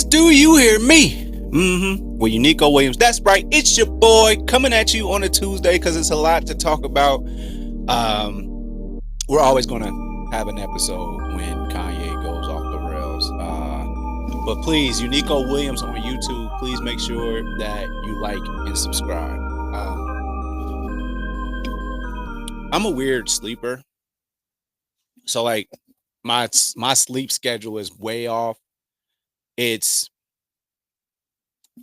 do you hear me? Well, Unico Williams. That's right. It's your boy coming at you on a Tuesday because it's a lot to talk about. We're always going to have an episode when Kanye goes off the rails. But please, Unico Williams on YouTube, please make sure that you like and subscribe. I'm a weird sleeper. So like my sleep schedule is way off. I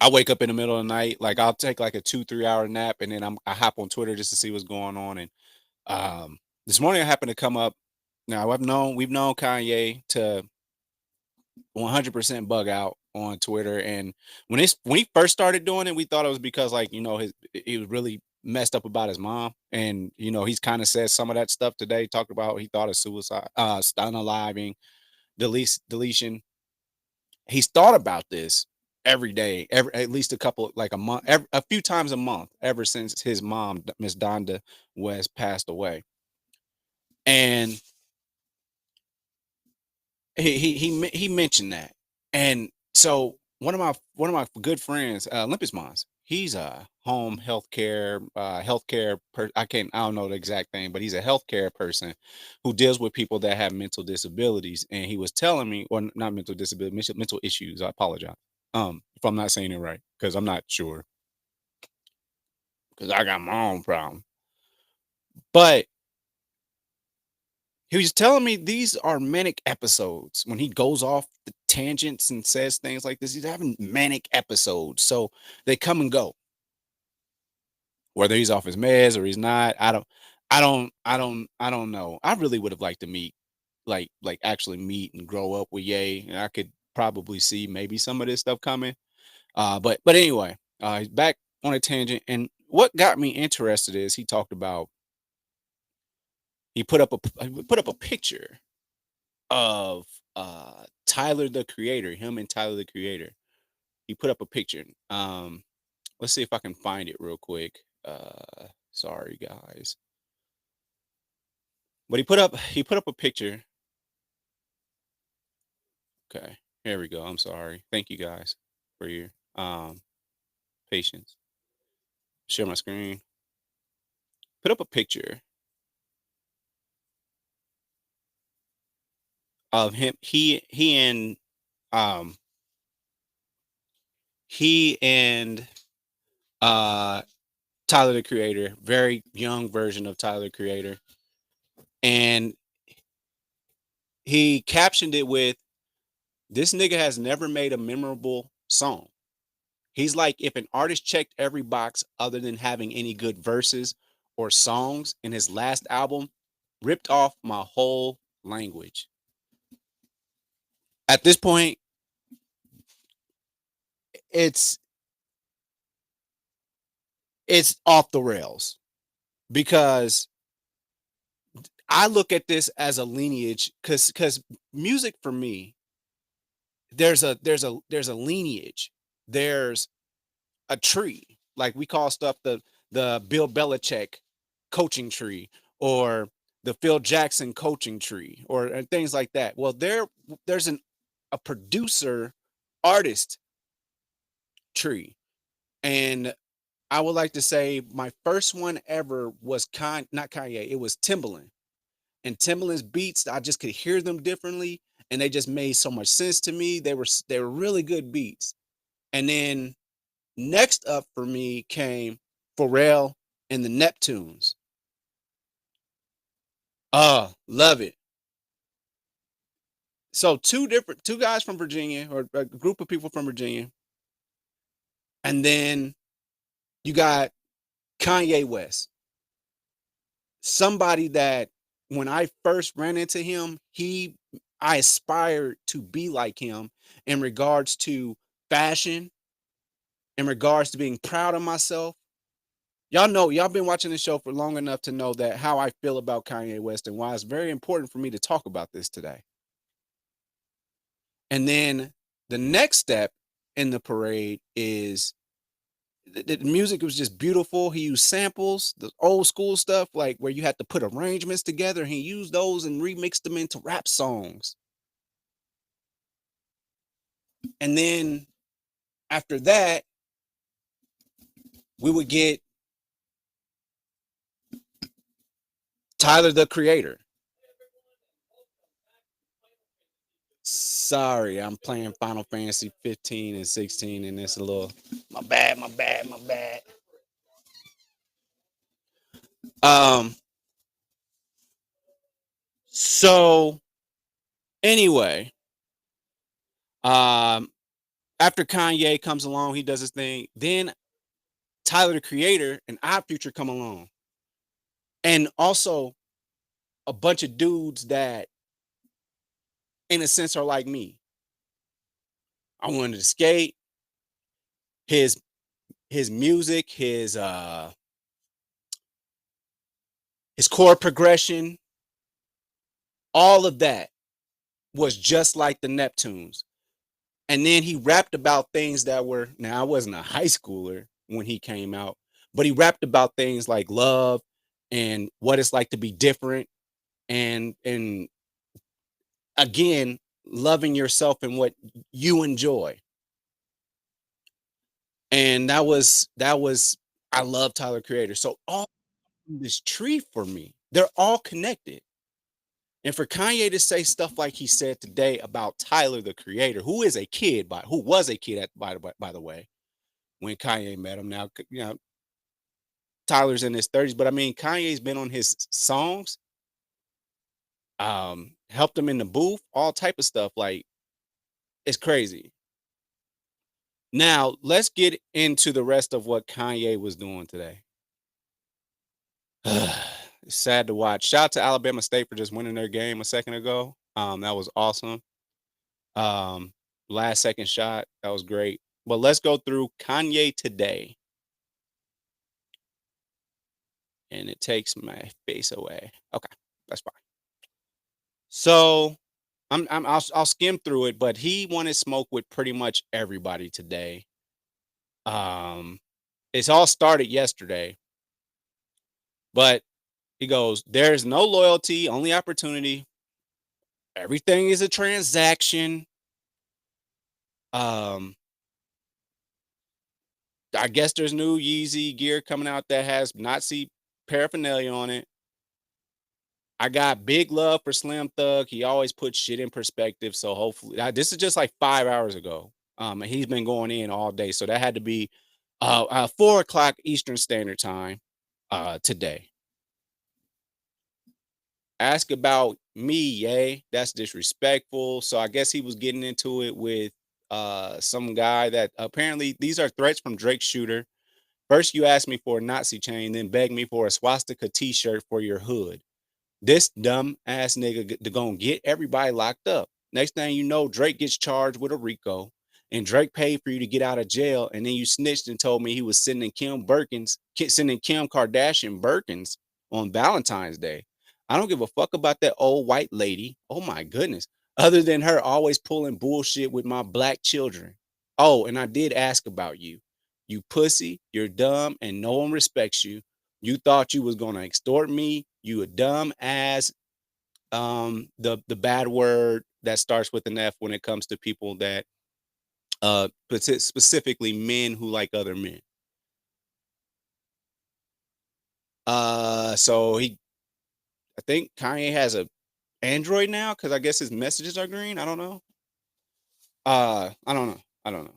wake up in the middle of the night, like I'll take like a 2-3 hour nap, and then I hop on Twitter just to see what's going on. And this morning I happened to come up. Now we've known Kanye to 100% bug out on Twitter, and when he first started doing it, we thought it was because he was really messed up about his mom, and he's kind of said some of that stuff today. Talked about he thought of suicide, unaliving, deletion. He's thought about this every day, at least a month, a few times a month, ever since his mom, Miss Donda West, passed away. And he mentioned that. And so one of my good friends, Olympus Mons, he's a home healthcare I don't know the exact thing, but he's a healthcare person who deals with people that have mental disabilities. And he was telling me, or not mental disability, mental issues. I apologize if I'm not saying it right, because I'm not sure, because I got my own problem. But he was telling me these are manic episodes. When he goes off the tangents and says things like this, he's having manic episodes. So they come and go. Whether he's off his meds or he's not, I don't know. I really would have liked to meet, like actually meet and grow up with Ye, and I could probably see maybe some of this stuff coming. But anyway, he's back on a tangent, and what got me interested is he talked about he put up a picture of Tyler the Creator, him and Tyler the Creator. He put up a picture. Let's see if I can find it real quick. Sorry guys. But he put up a picture. Okay, here we go. I'm sorry. Thank you guys for your patience. Share my screen. Put up a picture of him. He and Tyler the Creator, very young version of Tyler the Creator, and he captioned it with, "This nigga has never made a memorable song. He's like if an artist checked every box other than having any good verses or songs in his last album, ripped off my whole language." At this point, it's off the rails, because I look at this as a lineage, because music for me, there's a lineage. There's a tree, like we call stuff the Bill Belichick coaching tree, or the Phil Jackson coaching tree, or things like that. Well, there's a producer artist tree, and I would like to say my first one ever was not Kanye, it was Timbaland. And Timbaland's beats, I just could hear them differently, and they just made so much sense to me. They were really good beats. And then next up for me came Pharrell and the Neptunes. Love it. So two guys from Virginia, or a group of people from Virginia. And then you got Kanye West. Somebody that when I first ran into him, I aspired to be like him in regards to fashion, in regards to being proud of myself. Y'all been watching the show for long enough to know that how I feel about Kanye West, and why it's very important for me to talk about this today. And then the next step in the parade is the music was just beautiful. He used samples, the old school stuff, like where you had to put arrangements together. He used those and remixed them into rap songs. And then after that, we would get Tyler the Creator. Sorry, I'm playing Final Fantasy 15 and 16, and it's a little my bad, my bad, my bad. Um, so anyway, um, after Kanye comes along, he does his thing. Then Tyler the Creator and Odd Future come along, and also a bunch of dudes that, in a sense, are like me. I wanted to skate. His his music, his chord progression, all of that was just like the Neptunes. And then he rapped about things that were, now I wasn't a high schooler when he came out, but he rapped about things like love and what it's like to be different, and again, loving yourself and what you enjoy. And that was I love Tyler Creator. So all this tree for me, they're all connected. And for Kanye to say stuff like he said today about Tyler the Creator, who was a kid by the way, when Kanye met him. Now, Tyler's in his 30s, but I mean Kanye's been on his songs, helped him in the booth, all type of stuff. Like, it's crazy. Now, let's get into the rest of what Kanye was doing today. It's sad to watch. Shout out to Alabama State for just winning their game a second ago. That was awesome. Um, Last second shot, that was great. But let's go through Kanye today, and it takes my face away. Okay, that's fine. So I'll skim through it, but he wanted smoke with pretty much everybody today. Um, it's all started yesterday, but he goes, "There's no loyalty, only opportunity. Everything is a transaction." Um, I guess there's new Yeezy gear coming out that has Nazi paraphernalia on it. I got big love for Slim Thug. He always puts shit in perspective. So hopefully, this is just like 5 hours ago. And he's been going in all day. So that had to be 4 o'clock Eastern Standard Time today. Ask about me, yay. That's disrespectful. So I guess he was getting into it with some guy that apparently these are threats from Drake Shooter. First, you asked me for a Nazi chain, then begged me for a swastika t-shirt for your hood. This dumb ass nigga to go and get everybody locked up. Next thing you know, Drake gets charged with a RICO, and Drake paid for you to get out of jail, and then you snitched and told me he was sending Kim Kardashian Birkins on Valentine's Day. I don't give a fuck about that old white lady. Oh my goodness. Other than her always pulling bullshit with my black children. Oh, and I did ask about you. You pussy, you're dumb, and no one respects you. You thought you was gonna extort me. You a dumb ass. The bad word that starts with an F when it comes to people that specifically men who like other men. So I think Kanye has a Android now because I guess his messages are green. I don't know. I don't know. I don't know.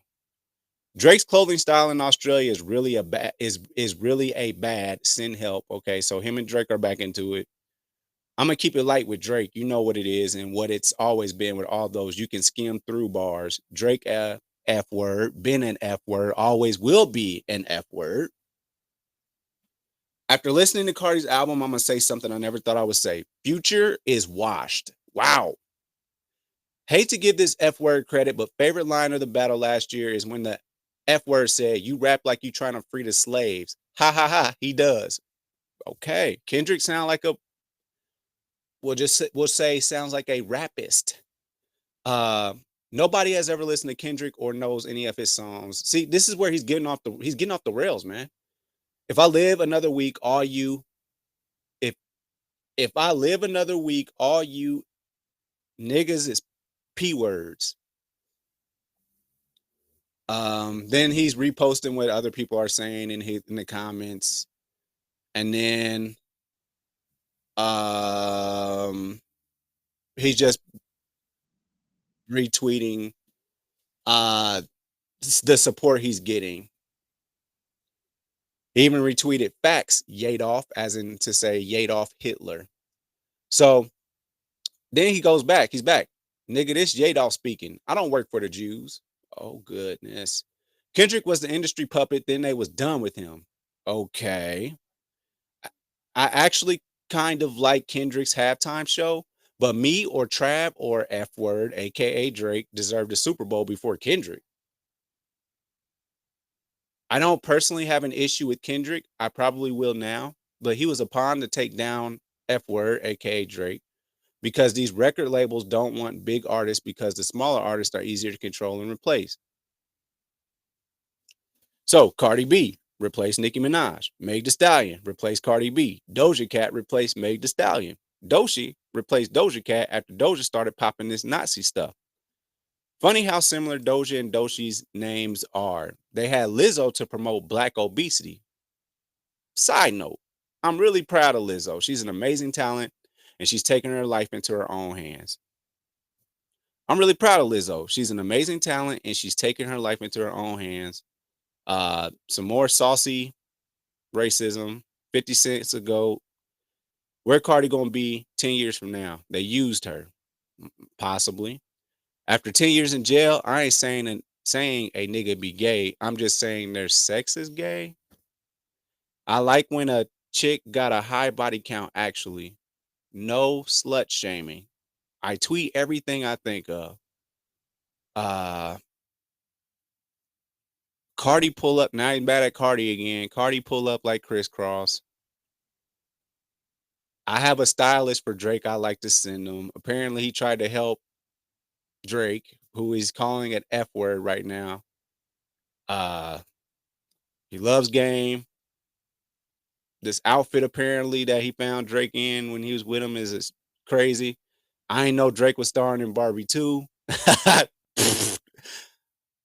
Drake's clothing style in Australia is really a bad is really a bad send help. Okay, so him and Drake are back into it. I'm gonna keep it light with Drake. You know what it is and what it's always been with all those. You can skim through bars. Drake, F word, been an F word, always will be an F word. After listening to Cardi's album, I'm gonna say something I never thought I would say. Future is washed. Wow. Hate to give this F word credit, but favorite line of the battle last year is when the F word said, "You rap like you trying to free the slaves." Ha ha ha. He does. Okay. Kendrick sound like a we'll say sounds like a rapist. Uh, Nobody has ever listened to Kendrick or knows any of his songs. See, this is where he's getting off the rails, man. If I live another week, all you if if I live another week, all you niggas is p words. Then he's reposting what other people are saying in the comments, and then um, he's just retweeting uh the support he's getting. He even retweeted facts Yadoff, as in to say Yadoff Hitler. So then he goes back. He's back. Nigga, this Yadoff speaking. I don't work for the Jews. Oh goodness. Kendrick was the industry puppet. Then they was done with him. Okay. I actually kind of like Kendrick's halftime show, but me or Trav or F Word, aka Drake, deserved a Super Bowl before Kendrick. I don't personally have an issue with Kendrick. I probably will now, but he was a pawn to take down F Word, aka Drake, because these record labels don't want big artists because the smaller artists are easier to control and replace. So Cardi B replaced Nicki Minaj. Meg Thee Stallion replaced Cardi B. Doja Cat replaced Meg Thee Stallion. Doshi replaced Doja Cat after Doja started popping this Nazi stuff. Funny how similar Doja and Doshi's names are. They had Lizzo to promote black obesity. Side note, I'm really proud of Lizzo. She's an amazing talent and she's taking her life into her own hands. I'm really proud of Lizzo. She's an amazing talent and she's taking her life into her own hands. Some more saucy racism. 50 cents ago. Where Cardi gonna be 10 years from now? They used her. Possibly. After 10 years in jail, I ain't saying a nigga be gay. I'm just saying their sex is gay. I like when a chick got a high body count, actually. No slut shaming. I tweet everything I think of. Uh Cardi pull up. Now he's bad at Cardi again. Cardi pull up like crisscross. I have a stylist for Drake I like to send him. Apparently, he tried to help Drake, who is calling it F word right now. Uh, he loves game. This outfit apparently that he found Drake in when he was with him is crazy. I ain't know Drake was starring in Barbie too.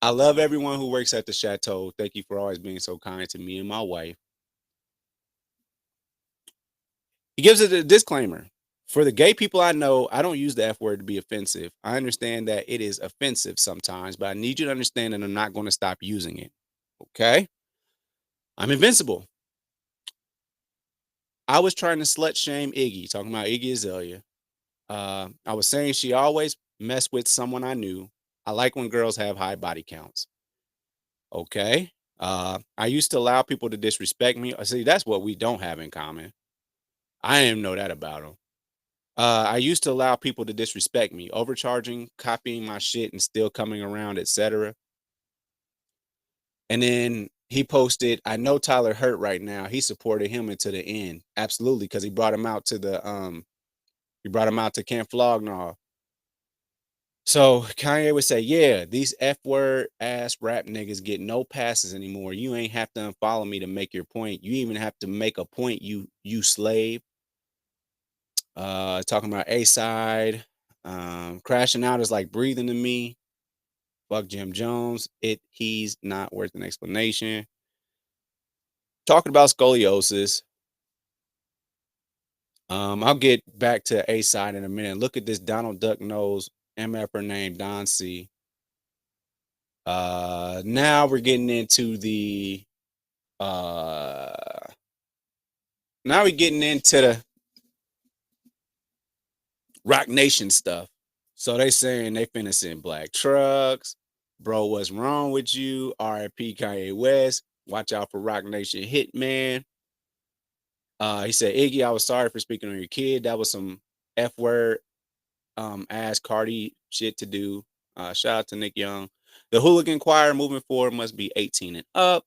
I love everyone who works at the chateau. Thank you for always being so kind to me and my wife. He gives it a disclaimer. For the gay people I know, I don't use the F word to be offensive. I understand that it is offensive sometimes, but I need you to understand that I'm not going to stop using it. Okay? I'm invincible. I was trying to slut shame Iggy, talking about Iggy Azalea. I was saying she always messed with someone I knew. I like when girls have high body counts. Okay. I used to allow people to disrespect me. See, that's what we don't have in common. I didn't know that about him. I used to allow people to disrespect me, overcharging, copying my shit, and still coming around, etc. And then he posted, "I know Tyler hurt right now. He supported him into the end, absolutely, because he brought him out to Camp Flognaw." So Kanye would say, "Yeah, these F word ass rap niggas get no passes anymore. You ain't have to unfollow me to make your point. You even have to make a point, you slave." Talking about A side. Crashing out is like breathing to me. Fuck Jim Jones. He's not worth an explanation. Talking about scoliosis. I'll get back to A side in a minute. Look at this Donald Duck nose MFer named Don C. Now we're getting into the uh now we're getting into the Rock Nation stuff. So they saying they finna send black trucks. Bro, what's wrong with you? RIP Kanye West. Watch out for Rock Nation Hitman. He said, Iggy, I was sorry for speaking on your kid. That was some F word ass Cardi shit to do. Shout out to Nick Young. The hooligan choir moving forward must be 18 and up.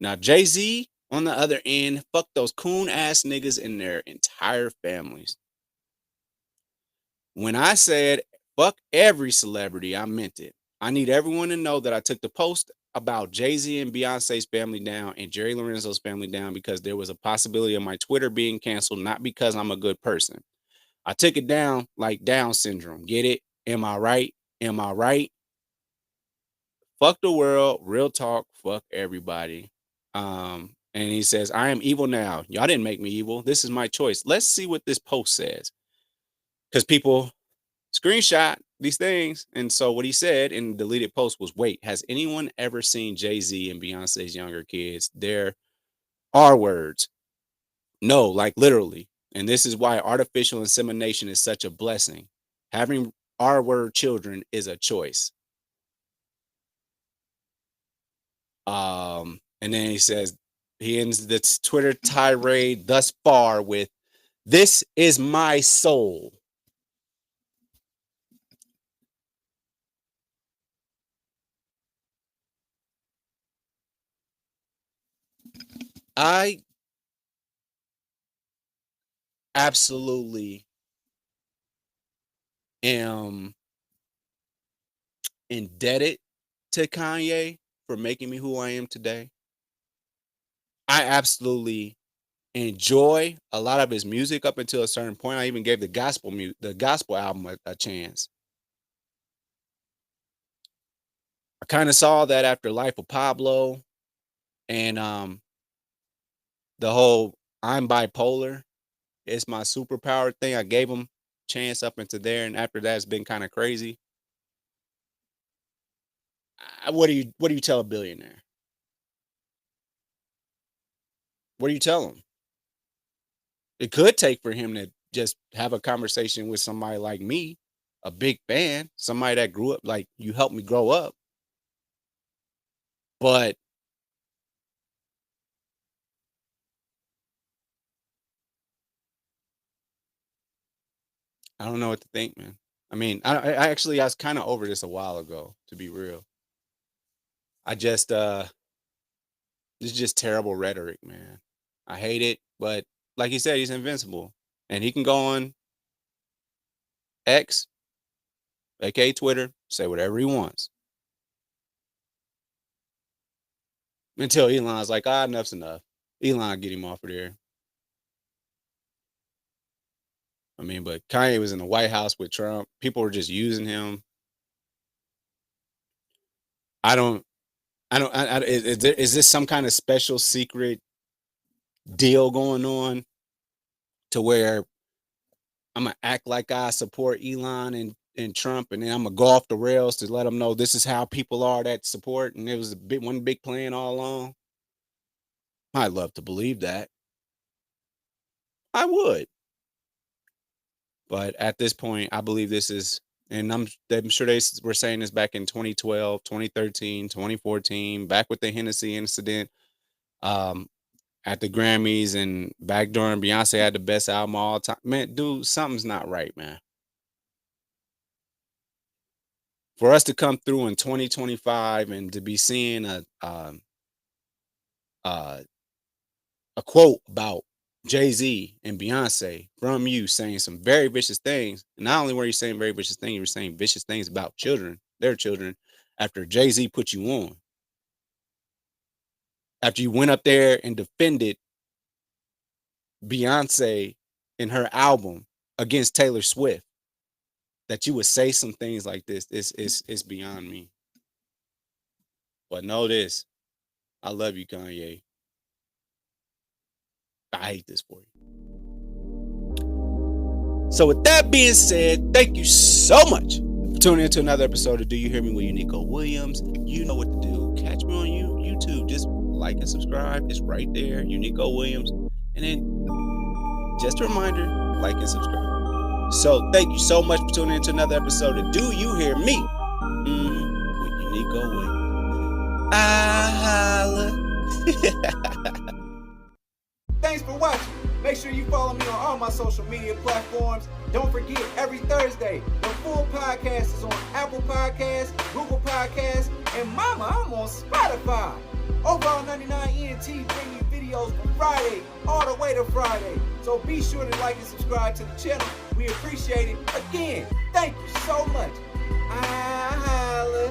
Now, Jay-Z, on the other end, fuck those coon ass niggas and their entire families. When I said fuck every celebrity, I meant it. I need everyone to know that I took the post about Jay-Z and Beyonce's family down and Jerry Lorenzo's family down because there was a possibility of my Twitter being canceled, not because I'm a good person. I took it down like Down syndrome. Get it? Am I right? Am I right? fuck the world, real talk, fuck everybody. And he says, I am evil now. Y'all didn't make me evil. This is my choice. Let's see what this post says. Because people screenshot these things. And so what he said in the deleted post was, wait, has anyone ever seen Jay-Z and Beyonce's younger kids? There are words. No, like literally. And this is why artificial insemination is such a blessing. Having R word children is a choice. And then he says, he ends the Twitter tirade thus far with, "This is my soul." I absolutely am indebted to Kanye for making me who I am today. I absolutely enjoy a lot of his music up until a certain point. I even gave the gospel album a chance. I kind of saw that after Life of Pablo and the whole I'm bipolar, it's my superpower thing. I gave him chance up into there, and after that, it's been kind of crazy. What do you tell a billionaire? What do you tell him? It could take for him to just have a conversation with somebody like me, a big fan, somebody that grew up like you helped me grow up. But I don't know what to think, man. I mean, I was kind of over this a while ago, to be real. I just this is just terrible rhetoric, man. I hate it, but like he said, he's invincible. And he can go on X, aka Twitter, say whatever he wants. Until Elon's like, enough's enough. Elon get him off of there. I mean, but Kanye was in the White House with Trump. People were just using him. I don't, is this some kind of special secret deal going on to where I'm gonna act like I support Elon and Trump, and then I'm gonna go off the rails to let them know this is how people are that support, and it was one big plan all along? I'd love to believe that. I would. But at this point, I believe this is, and I'm sure they were saying this back in 2012, 2013, 2014, back with the Hennessy incident, at the Grammys, and back during Beyonce had the best album of all time. Man, dude, something's not right, man. For us to come through in 2025 and to be seeing uh, a quote about Jay-Z and Beyonce from you saying some very vicious things. And not only were you saying very vicious things, you were saying vicious things about children, their children, after Jay-Z put you on. After you went up there and defended Beyonce in her album against Taylor Swift, that you would say some things like this. It's beyond me. But know this. I love you, Kanye. I hate this for you. So with that being said, thank you so much for tuning into another episode of Do You Hear Me with Unico Williams. You know what to do. Catch me on YouTube. Just like and subscribe. It's right there, Unico Williams. And then just a reminder, like and subscribe. So thank you so much for tuning into another episode of Do You Hear Me with Unico Williams. I holla. Thanks for watching. Make sure you follow me on all my social media platforms. Don't forget, every Thursday, the full podcast is on Apple Podcasts, Google Podcasts, and mama, I'm on Spotify. Overall 99 ENT bring you videos from Friday all the way to Friday. So be sure to like and subscribe to the channel. We appreciate it. Again, thank you so much. I holla.